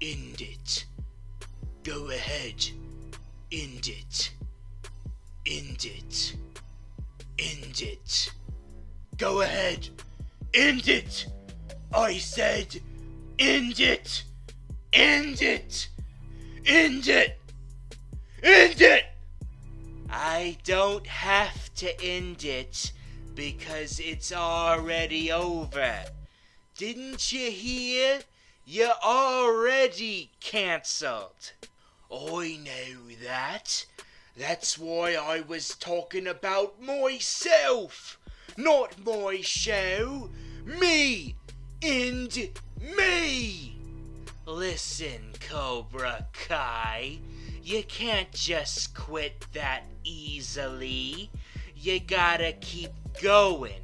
End it. Go ahead. End it. End it. End it. Go ahead. End it. I said, end it. End it. End it. End it. I don't have to end it because it's already over. Didn't you hear? You're already cancelled. I know that. That's why I was talking about myself, not my show. Me and me. Listen, Cobra Kai, you can't just quit that easily. You gotta keep going.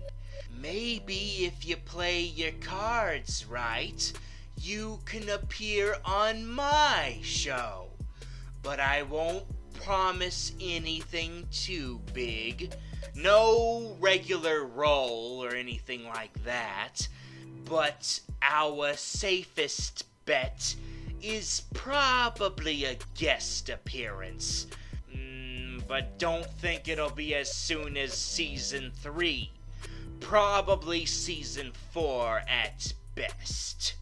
Maybe if you play your cards right, you can appear on my show. But I won't promise anything too big. No regular role or anything like that. But our safest bet is probably a guest appearance. But don't think it'll be as soon as season 3. Probably season 4 at best.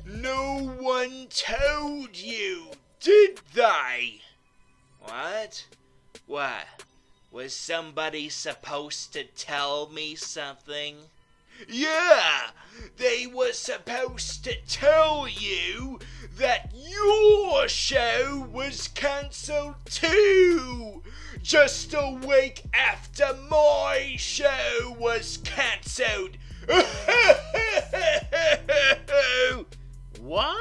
No one told you, did they? What? What? Was somebody supposed to tell me something? Yeah, they were supposed to tell you that your show was cancelled too, just a week after my show was cancelled. What?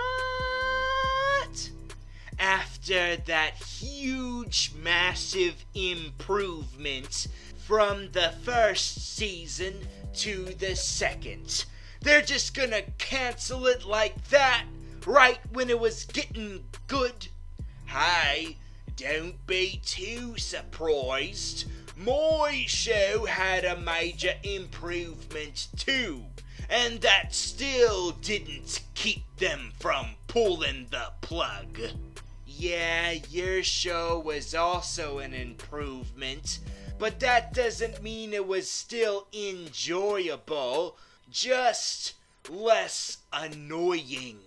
After that huge, massive improvement from the first season to the second, they're just gonna cancel it like that, right when it was getting good? Hey, don't be too surprised. My show had a major improvement too, and that still didn't keep them from pulling the plug. Yeah, your show was also an improvement, but that doesn't mean it was still enjoyable, just less annoying.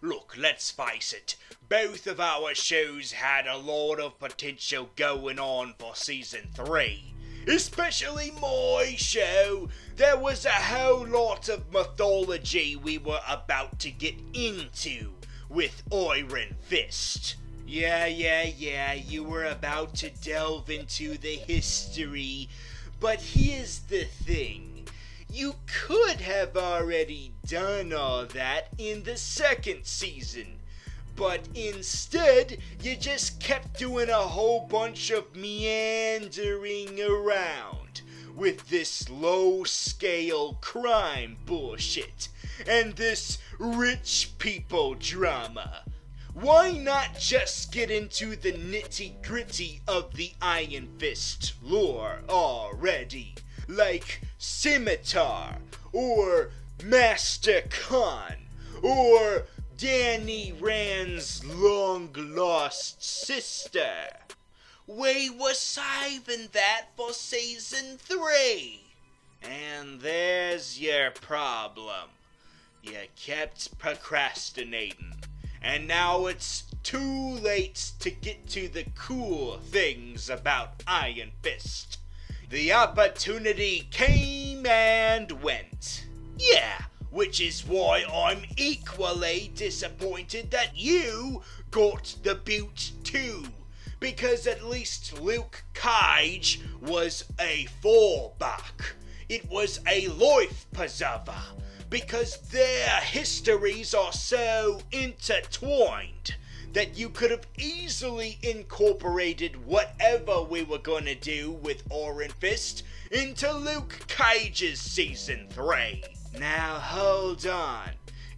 Look, let's face it, both of our shows had a lot of potential going on for season 3. Especially my show. There was a whole lot of mythology we were about to get into with Iron Fist. Yeah, you were about to delve into the history, but here's the thing. You could have already done all that in the second season, but instead you just kept doing a whole bunch of meandering around with this low-scale crime bullshit and this rich people drama. Why not just get into the nitty-gritty of the Iron Fist lore already? Like Scimitar, or Master Khan, or Danny Rand's long-lost sister. We were saving that for season 3. And there's your problem. You kept procrastinating. And now it's too late to get to the cool things about Iron Fist. The opportunity came and went. Yeah, which is why I'm equally disappointed that you got the boot too. Because at least Luke Cage was a fallback. It was a life preserver. Because their histories are so intertwined that you could have easily incorporated whatever we were gonna do with Iron Fist into Luke Cage's season 3. Now hold on.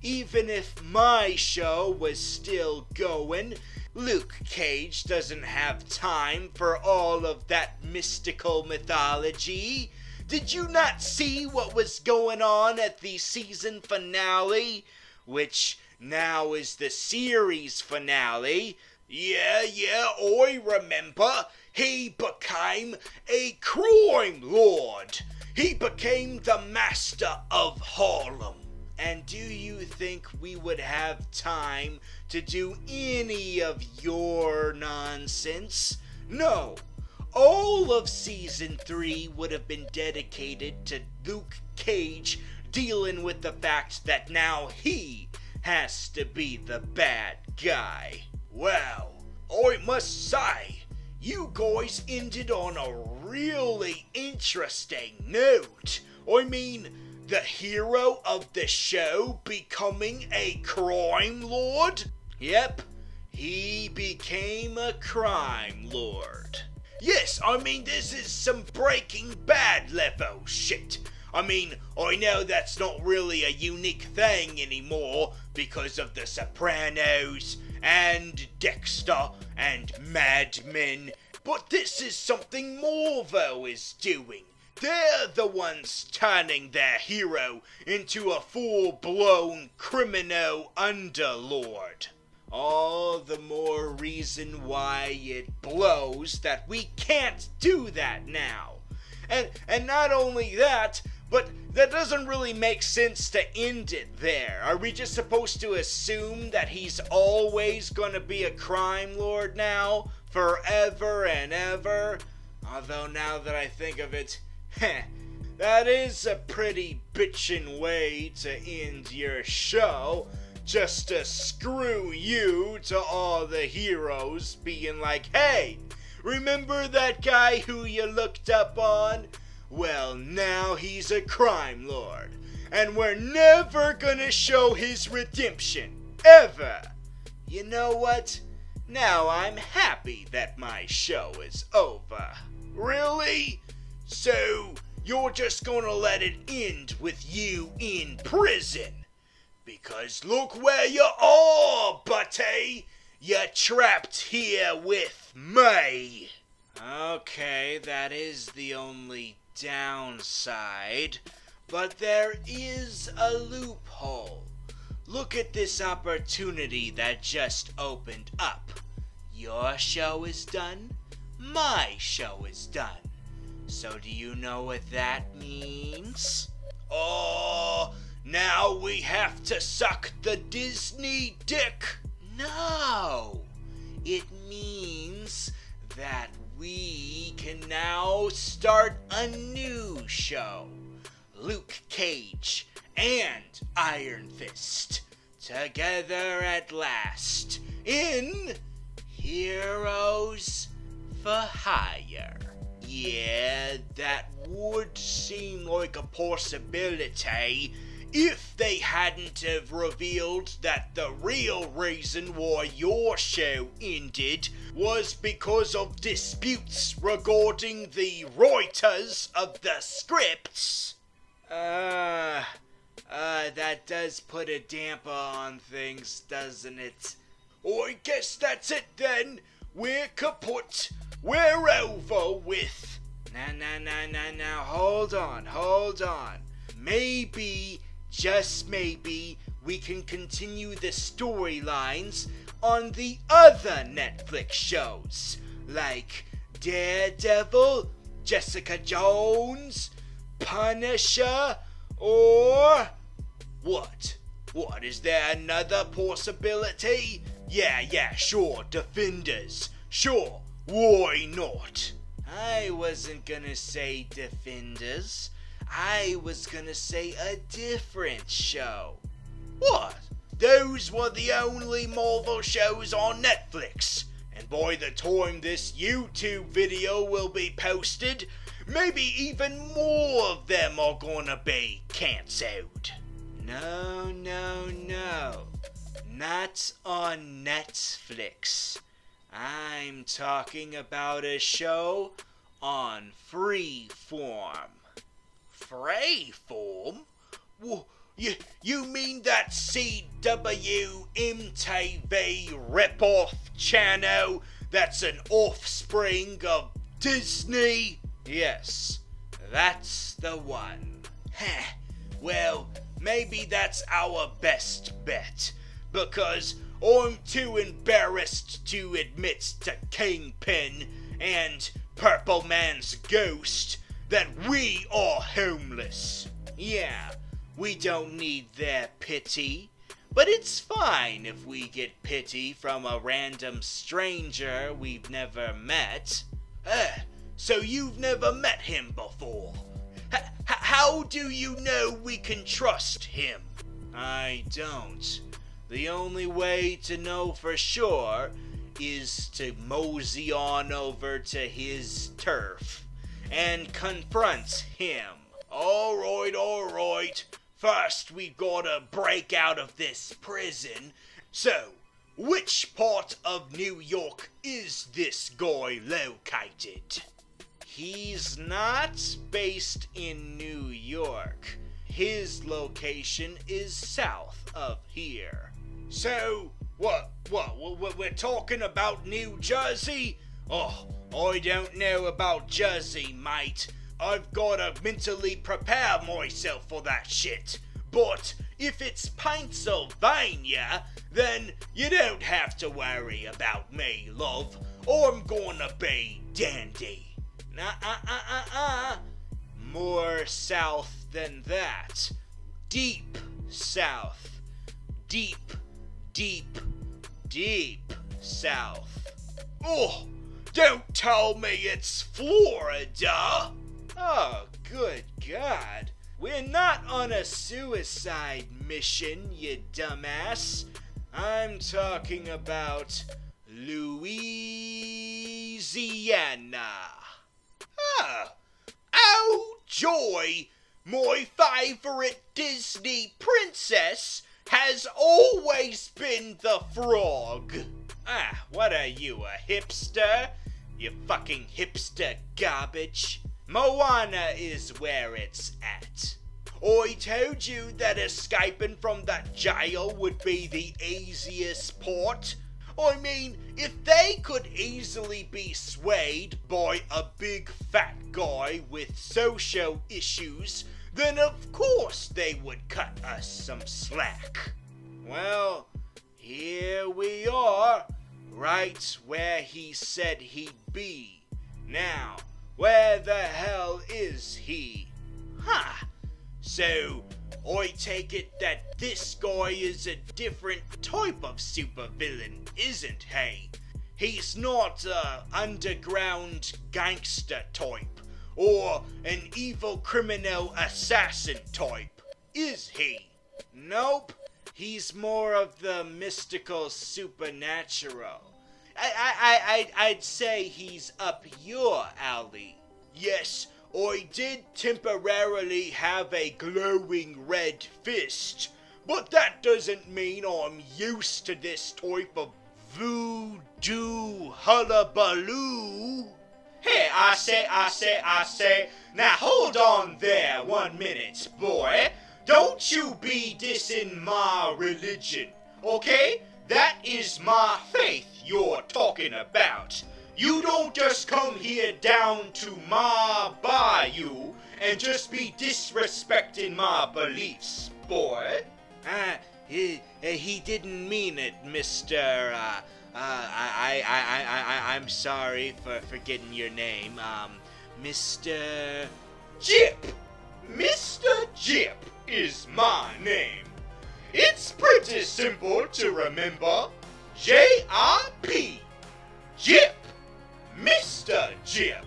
Even if my show was still going, Luke Cage doesn't have time for all of that mystical mythology. Did you not see what was going on at the season finale? Which now is the series finale. Yeah, I remember. He became a crime lord. He became the master of Harlem. And do you think we would have time to do any of your nonsense? No. All of season 3 would have been dedicated to Luke Cage dealing with the fact that now he has to be the bad guy. Well, I must say, you guys ended on a really interesting note. I mean, the hero of the show becoming a crime lord? Yep, he became a crime lord. Yes, I mean, this is some Breaking Bad level shit. I mean, I know that's not really a unique thing anymore because of The Sopranos and Dexter and Mad Men, but this is something Morvo is doing. They're the ones turning their hero into a full-blown criminal underlord. All the more reason why it blows that we can't do that now. And not only that, but that doesn't really make sense to end it there. Are we just supposed to assume that he's always gonna be a crime lord now? Forever and ever? Although now that I think of it, that is a pretty bitchin' way to end your show. Just to screw you to all the heroes being like, hey, remember that guy who you looked up on? Well, now he's a crime lord, and we're never gonna show his redemption, ever. You know what? Now I'm happy that my show is over. Really? So, you're just gonna let it end with you in prison? Because look where you are, buddy! You're trapped here with me! Okay, that is the only downside, but there is a loophole. Look at this opportunity that just opened up. Your show is done, my show is done. So do you know what that means? Oh, now we have to suck the Disney dick. No, it means that we can now start a new show. Luke Cage and Iron Fist together at last in Heroes for Hire. Yeah, that would seem like a possibility if they hadn't have revealed that the real reason why your show ended was because of disputes regarding the writers of the scripts. That does put a damper on things, doesn't it? I guess that's it then. We're kaput. We're over with. Now, hold on. Maybe, just maybe, we can continue the storylines on the other Netflix shows, like Daredevil, Jessica Jones, Punisher, or... What? Is there another possibility? Yeah, sure, Defenders. Sure, why not? I wasn't gonna say Defenders. I was gonna say a different show. What? Those were the only Marvel shows on Netflix. And by the time this YouTube video will be posted, maybe even more of them are gonna be cancelled. No. Not on Netflix. I'm talking about a show on Freeform. Freeform? You mean that CW MTV ripoff channel that's an offspring of Disney? Yes, That's the one. Heh. Well, maybe that's our best bet, because I'm too embarrassed to admit to Kingpin and Purple Man's ghost that we are homeless. Yeah, we don't need their pity, but it's fine if we get pity from a random stranger we've never met. So you've never met him before? How do you know we can trust him? I don't. The only way to know for sure is to mosey on over to his turf and confront him. Alright. First we gotta break out of this prison. So, which part of New York is this guy located? He's not based in New York. His location is south of here. So, what, we're talking about New Jersey? Oh, I don't know about Jersey, mate. I've gotta mentally prepare myself for that shit. But if it's Pennsylvania, then you don't have to worry about me, love. I'm gonna be dandy. More south than that. Deep south. Deep south. Oh, don't tell me it's Florida. Oh, good God. We're not on a suicide mission, you dumbass. I'm talking about Louisiana. Oh, joy! My favorite Disney princess has always been the frog. What are you, a hipster? You fucking hipster garbage. Moana is where it's at. I told you that escaping from that jail would be the easiest part. I mean, if they could easily be swayed by a big fat guy with social issues, then of course they would cut us some slack. Well, here we are, right where he said he'd be. Now, where the hell is he? So, I take it that this guy is a different type of supervillain, isn't he? He's not a underground gangster type, or an evil criminal assassin type, is he? Nope, he's more of the mystical supernatural. I'd say he's up your alley. Yes, I did temporarily have a glowing red fist, but that doesn't mean I'm used to this type of voodoo hullabaloo. Hey, I say, now hold on there 1 minute, boy. Don't you be dissing my religion, okay? That is my faith you're talking about. You don't just come here down to my bayou and just be disrespecting my beliefs, boy. He didn't mean it, Mr. I'm sorry for forgetting your name. Mr. Jip. Mr. Jip is my name. It's pretty simple to remember. J-I-P. Jip. Mr. Jip.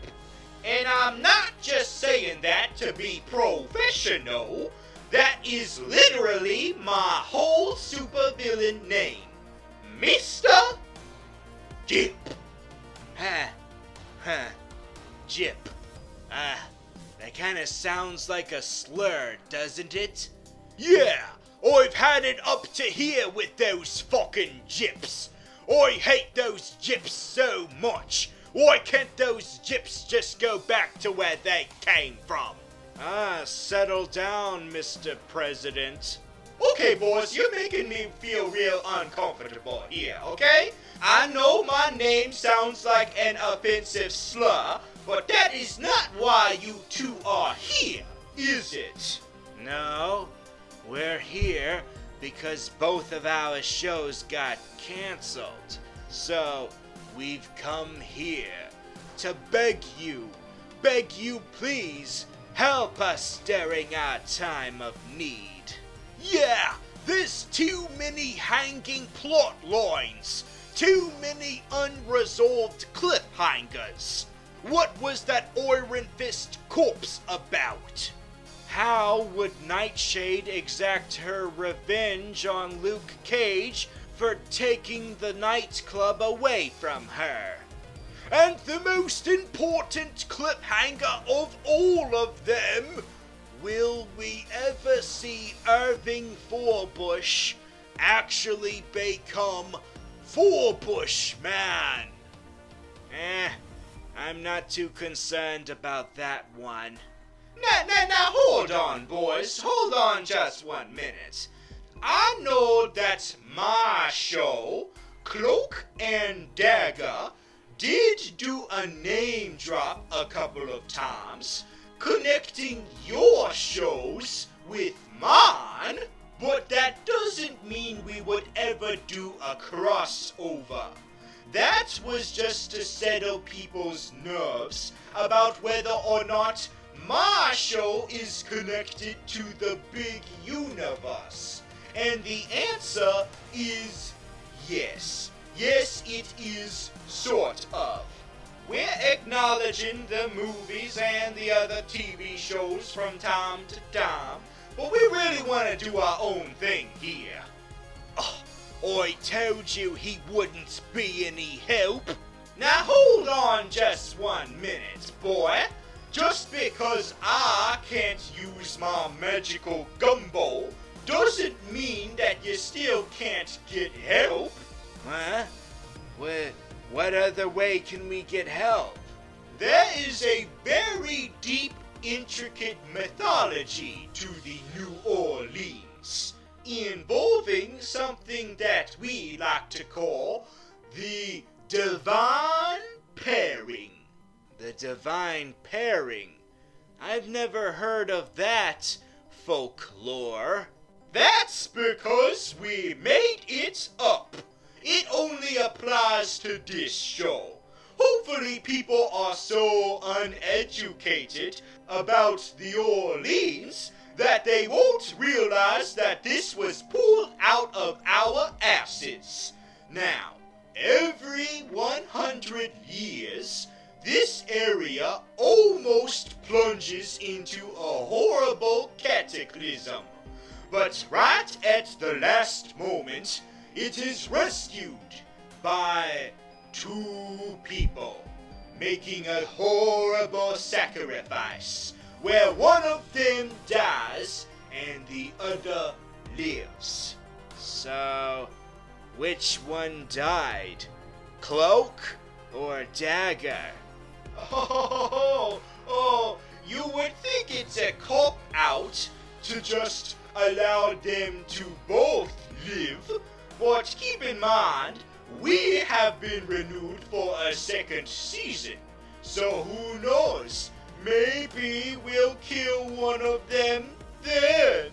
And I'm not just saying that to be professional. That is literally my whole supervillain name. Mr. Jip. Jip. That kinda sounds like a slur, doesn't it? Yeah, I've had it up to here with those fucking Jips. I hate those Jips so much. Why can't those Jips just go back to where they came from? Settle down, Mr. President. Okay, boys, you're making me feel real uncomfortable here, okay? I know my name sounds like an offensive slur, But that is not why you two are here, is it? No, we're here because both of our shows got canceled. So, we've come here to beg you please, help us during our time of need. Yeah, there's too many hanging plot lines, too many unresolved cliffhangers. What was that Iron Fist corpse about? How would Nightshade exact her revenge on Luke Cage for taking the nightclub away from her? And the most important cliffhanger of all of them, will we ever see Irving Forbush actually become Bushman? I'm not too concerned about that one. Now, hold on, boys. Hold on just 1 minute. I know that my show, Cloak and Dagger, did do a name drop a couple of times, connecting your shows with mine, but that doesn't mean we would ever do a crossover. That was just to settle people's nerves about whether or not my show is connected to the big universe. And the answer is yes. Yes, it is sort of. We're acknowledging the movies and the other TV shows from time to time, but we really want to do our own thing here. Oh, I told you he wouldn't be any help. Now hold on just 1 minute, boy. Just because I can't use my magical gumbo doesn't mean that you still can't get help. Huh? What other way can we get help? There is a very deep, intricate mythology to the New Orleans, involving something that we like to call the divine pairing. The divine pairing? I've never heard of that folklore. That's because we made it up. It only applies to this show. Hopefully people are so uneducated about the Orleans that they won't realize that this was pulled out of our asses. Now, every 100 years, this area almost plunges into a horrible cataclysm. But right at the last moment, it is rescued by 2 people, making a horrible sacrifice, where one of them dies and the other lives. So, which one died? Cloak or Dagger? Oh, you would think it's a cop-out to just allow them to both live, but keep in mind, we have been renewed for a 2nd season, so who knows, maybe we'll kill one of them then.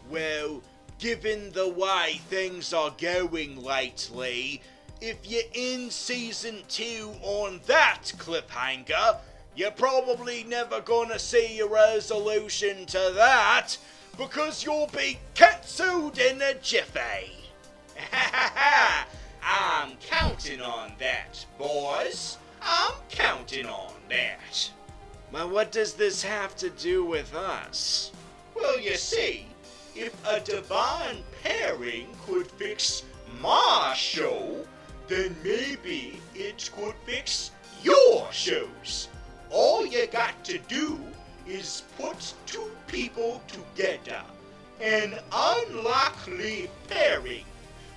Well, given the way things are going lately, if you're in Season 2 on that cliffhanger, you're probably never gonna see a resolution to that, because you'll be cancelled in a jiffy. I'm counting on that, boys. I'm counting on that. Well, what does this have to do with us? Well, you see, if a divine pairing could fix my show, then maybe it could fix your shows. All you got to do is put 2 people together. An unlikely pairing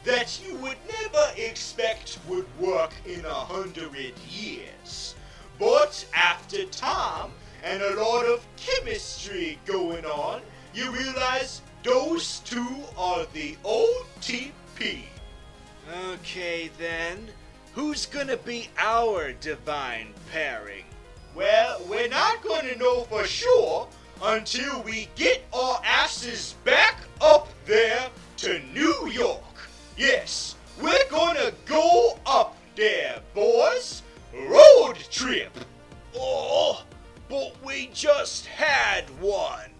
that you would never expect would work in 100 years. But after time and a lot of chemistry going on, you realize those 2 are the OTP. Okay then, who's gonna be our divine pairing? Well, we're not gonna know for sure until we get our asses back up there to New York. Yes, we're gonna go up there, boys. Road trip. Oh, but we just had one.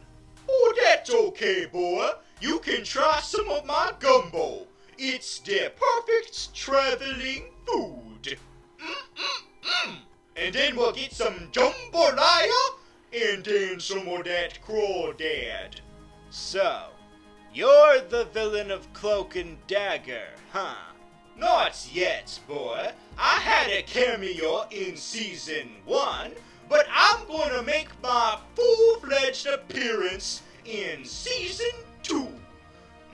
Oh, that's okay, boy. You can try some of my gumbo. It's the perfect traveling food. And then we'll get some jambalaya, and then some of that crawdad. So, you're the villain of Cloak Dagger, huh? Not yet, boy. I had a cameo in season 1, but I'm gonna make my full-fledged appearance in season 2.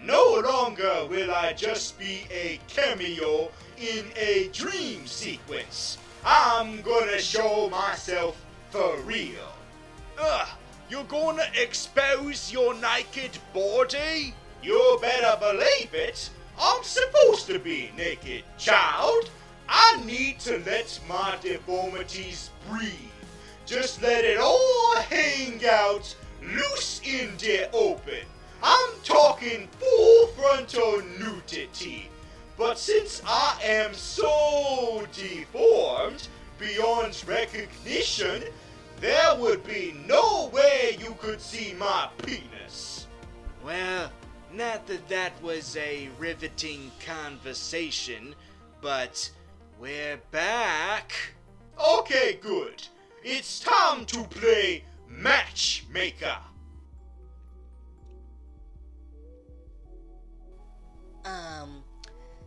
No longer will I just be a cameo in a dream sequence. I'm gonna show myself for real. You're gonna expose your naked body? You better believe it. I'm supposed to be naked, child. I need to let my deformities breathe. Just let it all hang out loose in the open. I'm talking full frontal nudity. But since I am so deformed beyond recognition, there would be no way you could see my penis. Well, not that that was a riveting conversation, but we're back. Okay, good. It's time to play Matchmaker.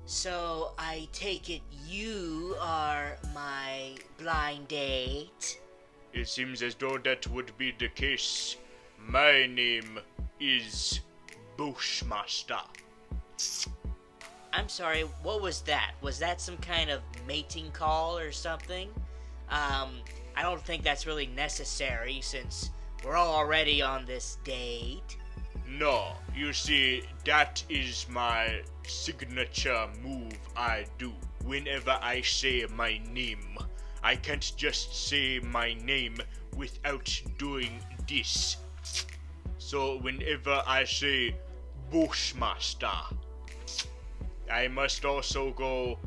So I take it you are my blind date? It seems as though that would be the case. My name is Bushmaster. I'm sorry, what was that? Was that some kind of mating call or something? I don't think that's really necessary since we're already on this date. No, you see, that is my signature move I do whenever I say my name. I can't just say my name without doing this. So whenever I say Bushmaster, I must also go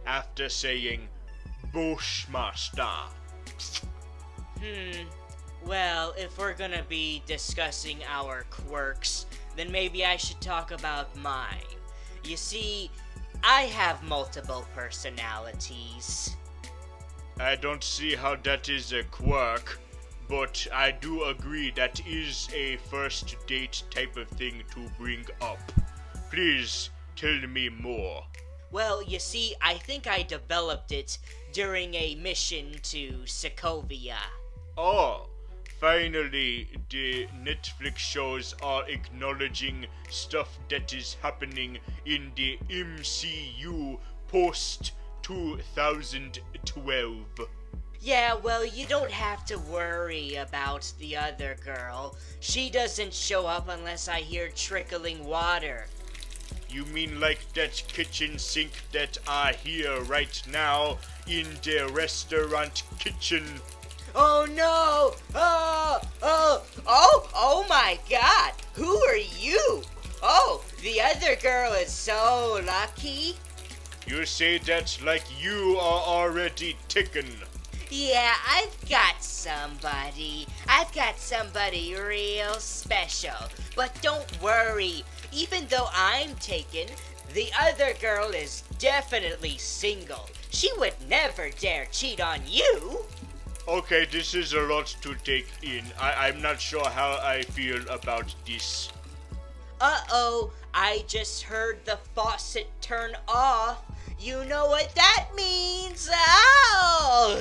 after saying Bushmaster. Well, if we're gonna be discussing our quirks, then maybe I should talk about mine. You see, I have multiple personalities. I don't see how that is a quirk, but I do agree that is a first date type of thing to bring up. Please tell me more. Well, you see, I think I developed it during a mission to Sokovia. Oh, finally, the Netflix shows are acknowledging stuff that is happening in the MCU post 2012. Yeah, well, you don't have to worry about the other girl. She doesn't show up unless I hear trickling water. You mean like that kitchen sink that I hear right now in the restaurant kitchen? Oh no! Oh my god! Who are you? Oh, the other girl is so lucky. You say that like you are already taken. Yeah, I've got somebody. I've got somebody real special. But don't worry, even though I'm taken, the other girl is definitely single. She would never dare cheat on you. Okay, this is a lot to take in. I'm not sure how I feel about this. Uh-oh, I just heard the faucet turn off. You know what that means. Ow!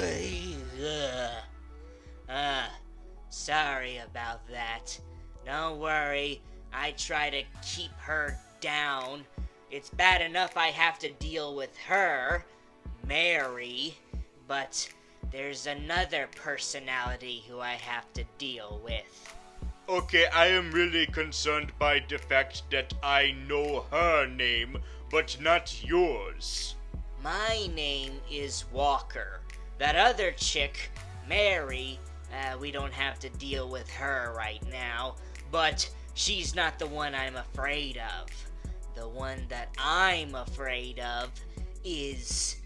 Sorry about that. Don't worry, I try to keep her down. It's bad enough I have to deal with her, Mary, but there's another personality who I have to deal with. Okay, I am really concerned by the fact that I know her name, but not yours. My name is Walker. That other chick, Mary, we don't have to deal with her right now, but she's not the one I'm afraid of. The one that I'm afraid of is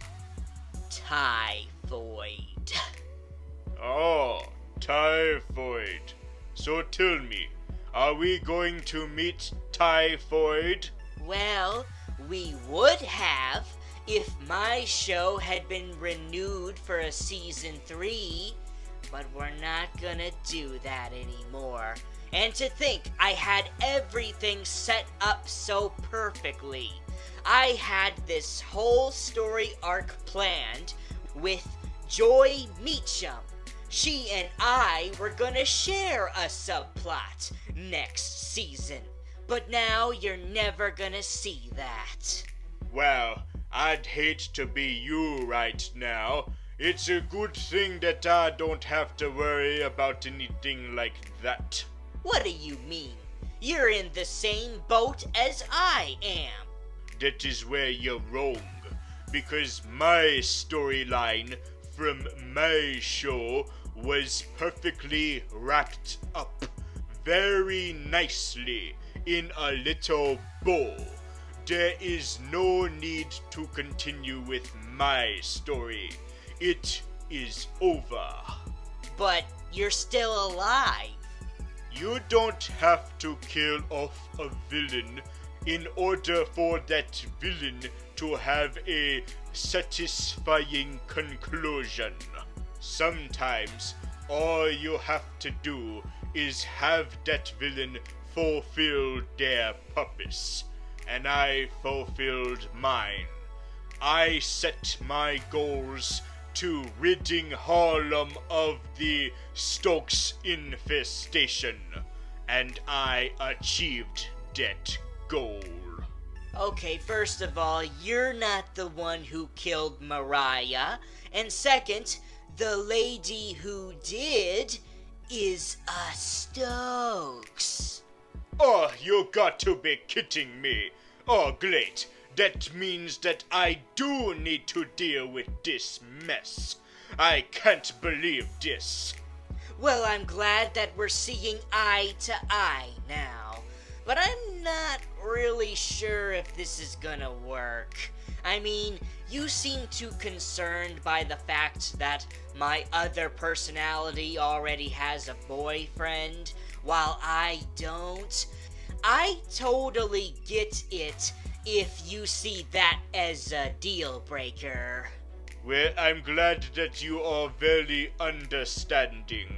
Typhoid. Oh, Typhoid. So tell me, are we going to meet Typhoid? Well, we would have if my show had been renewed for a season 3, but we're not gonna do that anymore. And to think I had everything set up so perfectly. I had this whole story arc planned with Joy Meacham. She and I were gonna share a subplot next season. But now you're never gonna see that. Well, I'd hate to be you right now. It's a good thing that I don't have to worry about anything like that. What do you mean? You're in the same boat as I am. That is where you're wrong, because my storyline from my show was perfectly wrapped up very nicely in a little bow. There is no need to continue with my story. It is over. But you're still alive. You don't have to kill off a villain in order for that villain to have a satisfying conclusion. Sometimes all you have to do is have that villain fulfill their purpose, and I fulfilled mine. I set my goals to ridding Harlem of the Stokes infestation, and I achieved that goal. Okay, first of all, you're not the one who killed Mariah, and second, the lady who did is a Stokes. Oh, you got to be kidding me. Oh, great. That means that I do need to deal with this mess. I can't believe this. Well, I'm glad that we're seeing eye to eye now. But I'm not really sure if this is gonna work. I mean, you seem too concerned by the fact that my other personality already has a boyfriend, while I don't. I totally get it if you see that as a deal breaker. Well, I'm glad that you are very understanding.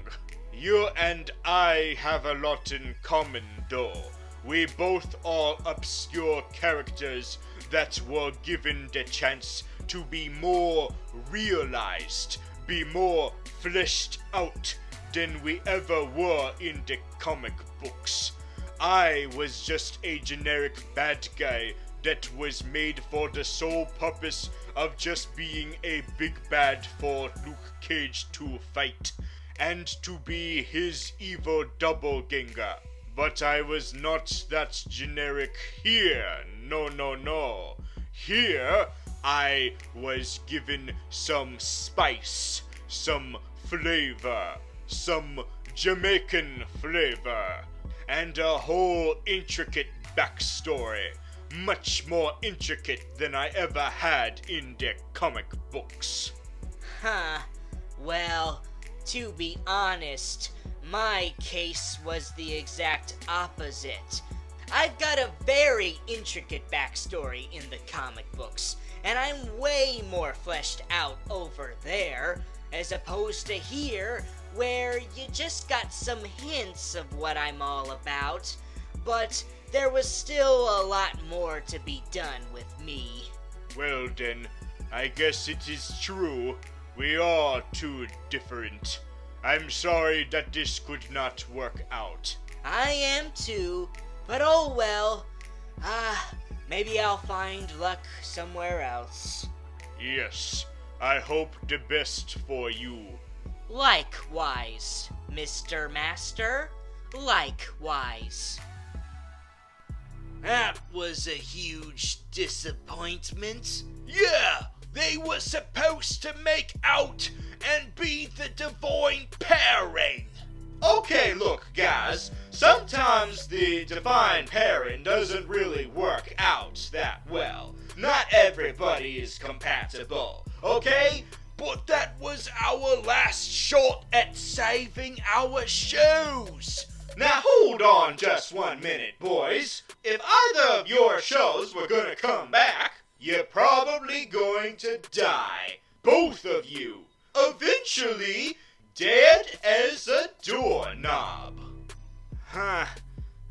You and I have a lot in common, though. We both are obscure characters that were given the chance to be more realized, be more fleshed out than we ever were in the comic books. I was just a generic bad guy that was made for the sole purpose of just being a big bad for Luke Cage to fight, and to be his evil doppelganger. But I was not that generic here. No. Here, I was given some spice, some flavor, some Jamaican flavor, and a whole intricate backstory. Much more intricate than I ever had in the comic books. Huh. Well, to be honest, my case was the exact opposite. I've got a very intricate backstory in the comic books, and I'm way more fleshed out over there, as opposed to here, where you just got some hints of what I'm all about, but there was still a lot more to be done with me. Well then, I guess it is true. We are too different. I'm sorry that this could not work out. I am too, but oh well. Maybe I'll find luck somewhere else. Yes, I hope the best for you. Likewise, Mr. Master. Likewise. That was a huge disappointment. Yeah, They were supposed to make out and be the divine pairing. Okay, look, guys, sometimes the divine pairing doesn't really work out that well. Not everybody is compatible, okay? But that was our last shot at saving our shows. Now hold on just 1 minute, boys. If either of your shows were gonna come back, you're probably going to die. Both of you. Eventually, dead as a doorknob. Huh.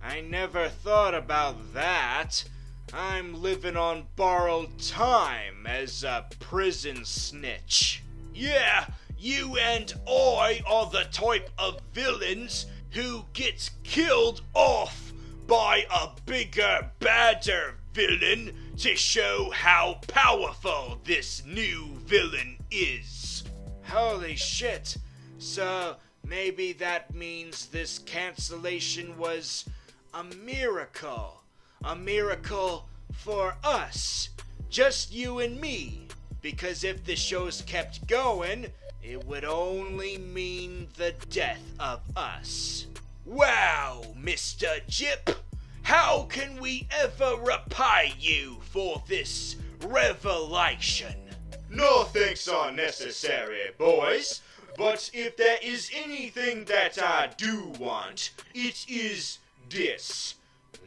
I never thought about that. I'm living on borrowed time as a prison snitch. Yeah, you and I are the type of villains who gets killed off by a bigger, badder villain to show how powerful this new villain is. Holy shit. So maybe that means this cancellation was a miracle. A miracle for us. Just you and me. Because if the shows kept going, it would only mean the death of us. Wow, Mr. Jip. How can we ever repay you for this revelation? No thanks are necessary, boys. But if there is anything that I do want, it is this.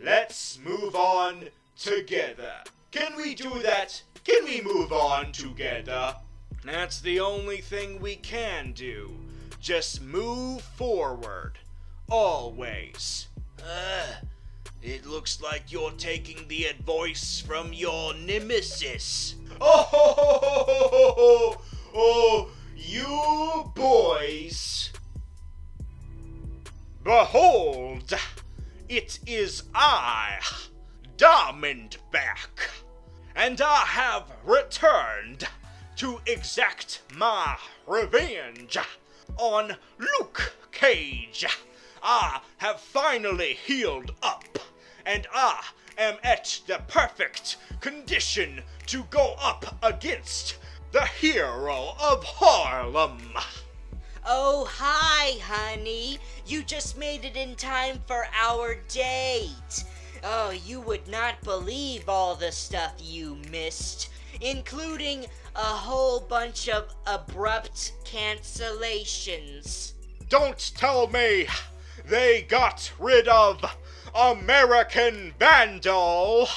Let's move on together. Can we do that? Can we move on together? That's the only thing we can do. Just move forward. Always. It looks like you're taking the advice from your nemesis. Oh, you boys. Behold, it is I, Diamondback, and I have returned to exact my revenge on Luke Cage. I have finally healed up, and I am at the perfect condition to go up against the hero of Harlem. Oh, hi, honey. You just made it in time for our date. Oh, you would not believe all the stuff you missed, including a whole bunch of abrupt cancellations. Don't tell me they got rid of American Vandal.